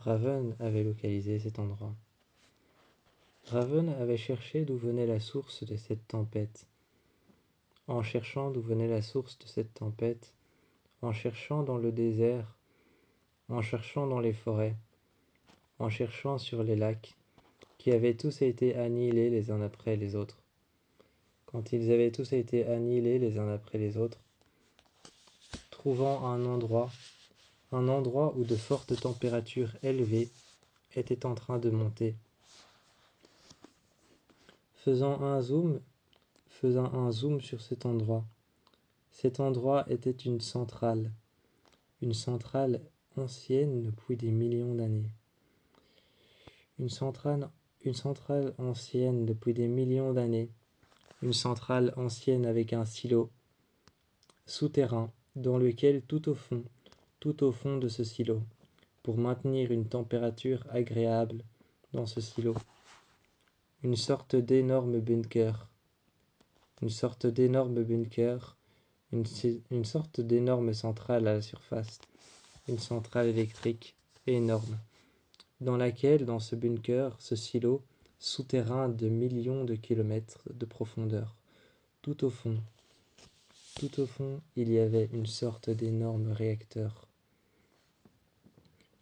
Raven avait localisé cet endroit. Raven avait cherché d'où venait la source de cette tempête. En cherchant d'où venait la source de cette tempête, en cherchant dans le désert, en cherchant dans les forêts, en cherchant sur les lacs, qui avaient tous été annihilés les uns après les autres. Quand ils avaient tous été annihilés les uns après les autres, trouvant un endroit où de fortes températures élevées étaient en train de monter. Faisant un zoom sur cet endroit. Cet endroit était une centrale ancienne depuis des millions d'années. Une centrale ancienne depuis des millions d'années. Une centrale ancienne avec un silo souterrain dans lequel tout au fond de ce silo, pour maintenir une température agréable dans ce silo, une sorte d'énorme bunker, une sorte d'énorme centrale à la surface, une centrale électrique énorme, dans laquelle, dans ce bunker, ce silo souterrain de millions de kilomètres de profondeur, tout au fond, il y avait une sorte d'énorme réacteur.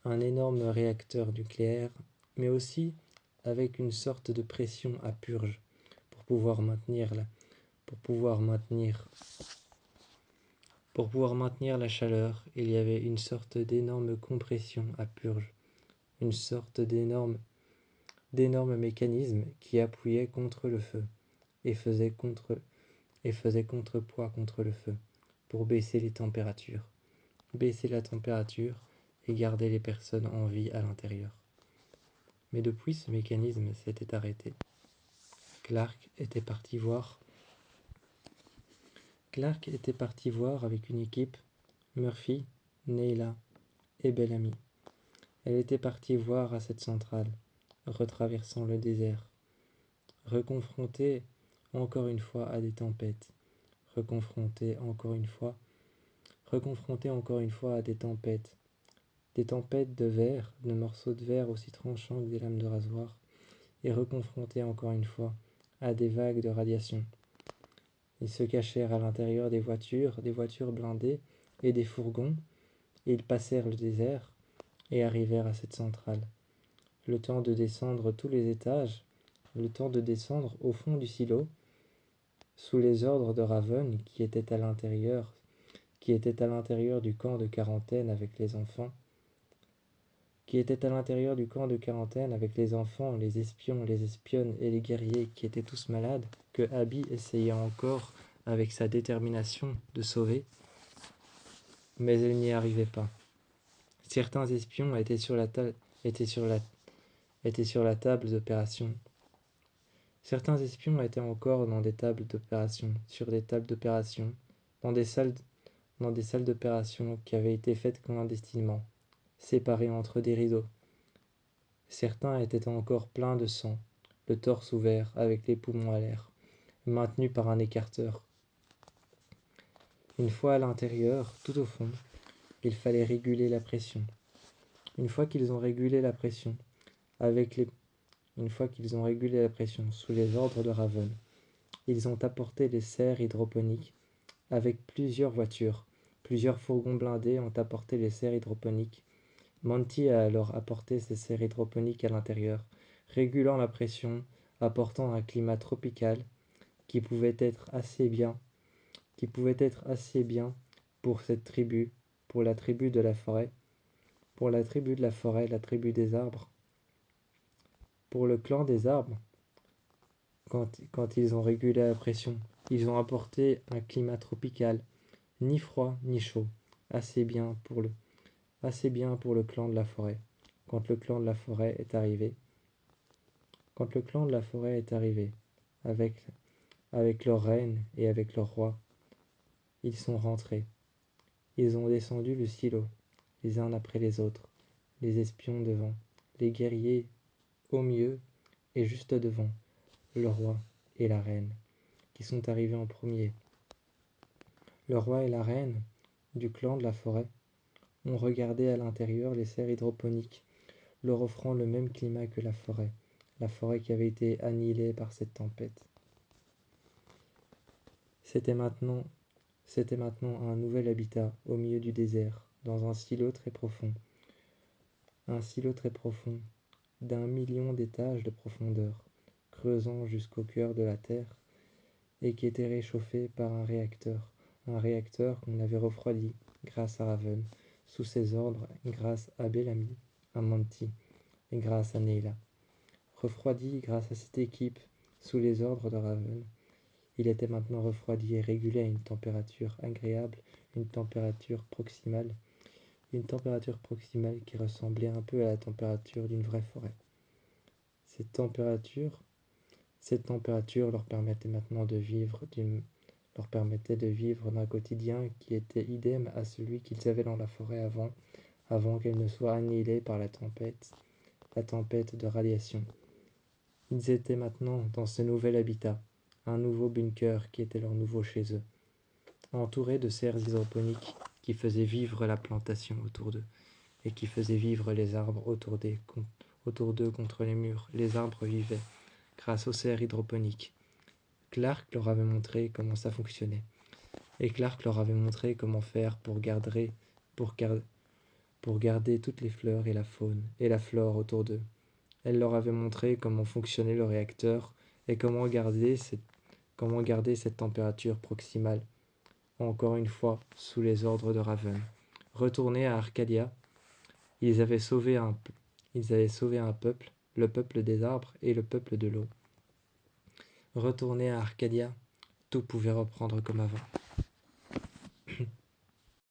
Un énorme réacteur nucléaire, mais aussi avec une sorte de pression à purge pour pouvoir maintenir la chaleur. Il y avait une sorte d'énorme compression à purge, une sorte d'énorme mécanisme qui appuyait contre le feu et faisait contrepoids contre le feu pour baisser la température et garder les personnes en vie à l'intérieur. Mais depuis, ce mécanisme s'était arrêté. Clark était parti voir avec une équipe, Murphy, Neila et Bellamy. Elle était partie voir à cette centrale, retraversant le désert, reconfrontée encore une fois à des tempêtes, reconfrontée encore une fois à des tempêtes de verre, de morceaux de verre aussi tranchants que des lames de rasoir, et reconfrontés encore une fois à des vagues de radiation. Ils se cachèrent à l'intérieur des voitures blindées et des fourgons, et ils passèrent le désert et arrivèrent à cette centrale. Le temps de descendre tous les étages, le temps de descendre au fond du silo, sous les ordres de Raven qui était à l'intérieur du camp de quarantaine avec les enfants, les espions, les espionnes et les guerriers qui étaient tous malades, que Abby essayait encore avec sa détermination de sauver, mais elle n'y arrivait pas. Certains espions étaient sur la table d'opération. Certains espions étaient encore dans des tables d'opération, sur des tables d'opération, dans des salles d'opération qui avaient été faites clandestinement, séparés entre des rideaux. Certains étaient encore pleins de sang, le torse ouvert avec les poumons à l'air, maintenus par un écarteur. Une fois à l'intérieur, tout au fond, il fallait réguler la pression. Une fois qu'ils ont régulé la pression sous les ordres de Raven, ils ont apporté les serres hydroponiques avec plusieurs voitures. Plusieurs fourgons blindés ont apporté les serres hydroponiques. Monty a alors apporté ces serres hydroponiques à l'intérieur, régulant la pression, apportant un climat tropical qui pouvait être assez bien pour cette tribu, pour la tribu de la forêt, la tribu des arbres. Pour le clan des arbres, quand ils ont régulé la pression, ils ont apporté un climat tropical, ni froid ni chaud, assez bien pour le clan de la forêt. Quand le clan de la forêt est arrivé, avec leur reine et avec leur roi, ils sont rentrés. Ils ont descendu le silo, les uns après les autres, les espions devant, les guerriers au milieu et juste devant, le roi et la reine, qui sont arrivés en premier. Le roi et la reine du clan de la forêt ont regardé à l'intérieur les serres hydroponiques, leur offrant le même climat que la forêt qui avait été annihilée par cette tempête. C'était maintenant un nouvel habitat au milieu du désert, dans un silo très profond. Un silo très profond, d'1 million d'étages de profondeur, creusant jusqu'au cœur de la terre, et qui était réchauffé par un réacteur qu'on avait refroidi grâce à Raven, sous ses ordres, grâce à Bellamy, à Monty et grâce à Neila. Refroidi grâce à cette équipe, sous les ordres de Raven, il était maintenant refroidi et régulé à une température agréable, une température proximale qui ressemblait un peu à la température d'une vraie forêt. Cette température leur permettait maintenant de vivre d'un quotidien qui était idem à celui qu'ils avaient dans la forêt avant qu'elle ne soit annihilée par la tempête de radiation. Ils étaient maintenant dans ce nouvel habitat, un nouveau bunker qui était leur nouveau chez eux, entourés de serres hydroponiques qui faisaient vivre la plantation autour d'eux, et qui faisaient vivre les arbres autour d'eux contre les murs. Les arbres vivaient, grâce aux serres hydroponiques. Clark leur avait montré comment ça fonctionnait. Et Clark leur avait montré comment faire pour garder toutes les fleurs et la faune et la flore autour d'eux. Elle leur avait montré comment fonctionnait le réacteur et comment garder cette température proximale, encore une fois sous les ordres de Raven. Retournés à Arcadia, ils avaient sauvé un peuple, le peuple des arbres et le peuple de l'eau. Retournés à Arcadia, tout pouvait reprendre comme avant.